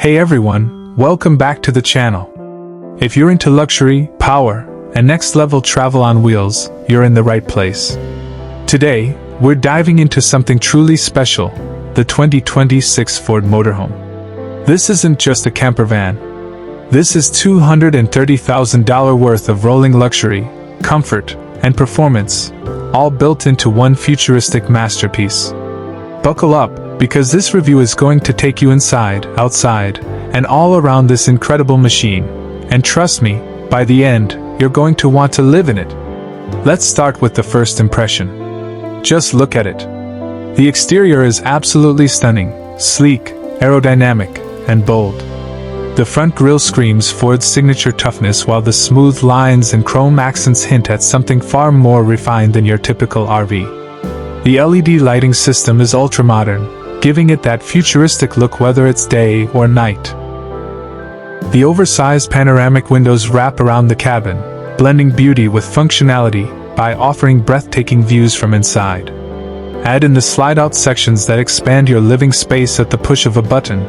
Hey everyone, welcome back to the channel. If you're into luxury, power, and next-level travel on wheels, you're in the right place. Today, we're diving into something truly special, the 2026 Ford Motorhome. This isn't just a camper van. This is $230,000 worth of rolling luxury, comfort, and performance, all built into one futuristic masterpiece. Buckle up, because this review is going to take you inside, outside, and all around this incredible machine. And trust me, by the end, you're going to want to live in it. Let's start with the first impression. Just look at it. The exterior is absolutely stunning, sleek, aerodynamic, and bold. The front grille screams Ford's signature toughness, while the smooth lines and chrome accents hint at something far more refined than your typical RV. The LED lighting system is ultra-modern, giving it that futuristic look whether it's day or night. The oversized panoramic windows wrap around the cabin, blending beauty with functionality by offering breathtaking views from inside. Add in the slide-out sections that expand your living space at the push of a button,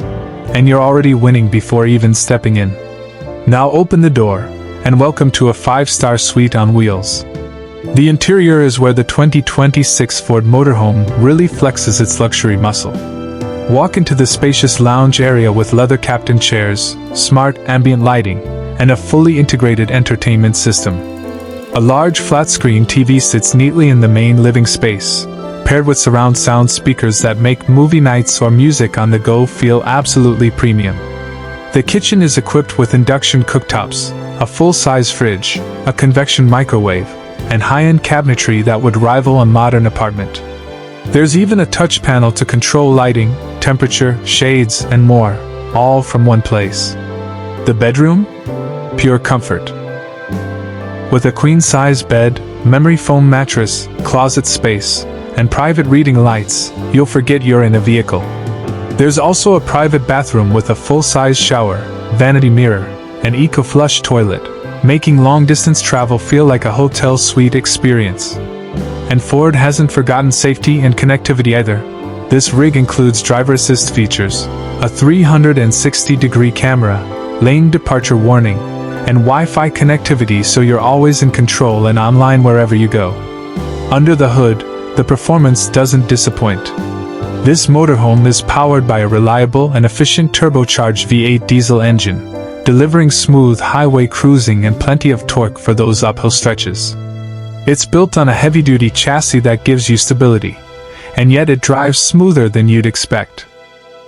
and you're already winning before even stepping in. Now open the door, and welcome to a 5-star suite on wheels. The interior is where the 2026 Ford Motorhome really flexes its luxury muscle. Walk into the spacious lounge area with leather captain chairs, smart ambient lighting, and a fully integrated entertainment system. A large flat-screen TV sits neatly in the main living space, paired with surround sound speakers that make movie nights or music on the go feel absolutely premium. The kitchen is equipped with induction cooktops, a full-size fridge, a convection microwave, and high-end cabinetry that would rival a modern apartment. There's even a touch panel to control lighting, temperature, shades, and more, all from one place. The bedroom? Pure comfort. With a queen-size bed, memory foam mattress, closet space, and private reading lights, you'll forget you're in a vehicle. There's also a private bathroom with a full-size shower, vanity mirror, and eco-flush toilet, making long-distance travel feel like a hotel suite experience. And Ford hasn't forgotten safety and connectivity either. This rig includes driver assist features, a 360-degree camera, lane departure warning, and Wi-Fi connectivity, so you're always in control and online wherever you go. Under the hood, the performance doesn't disappoint. This motorhome is powered by a reliable and efficient turbocharged V8 diesel engine, delivering smooth highway cruising and plenty of torque for those uphill stretches. It's built on a heavy-duty chassis that gives you stability, and yet it drives smoother than you'd expect.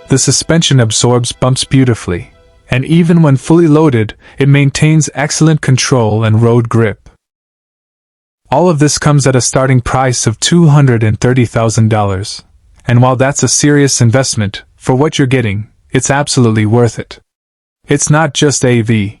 The suspension absorbs bumps beautifully, and even when fully loaded, it maintains excellent control and road grip. All of this comes at a starting price of $230,000, and while that's a serious investment, for what you're getting, it's absolutely worth it. It's not just AV.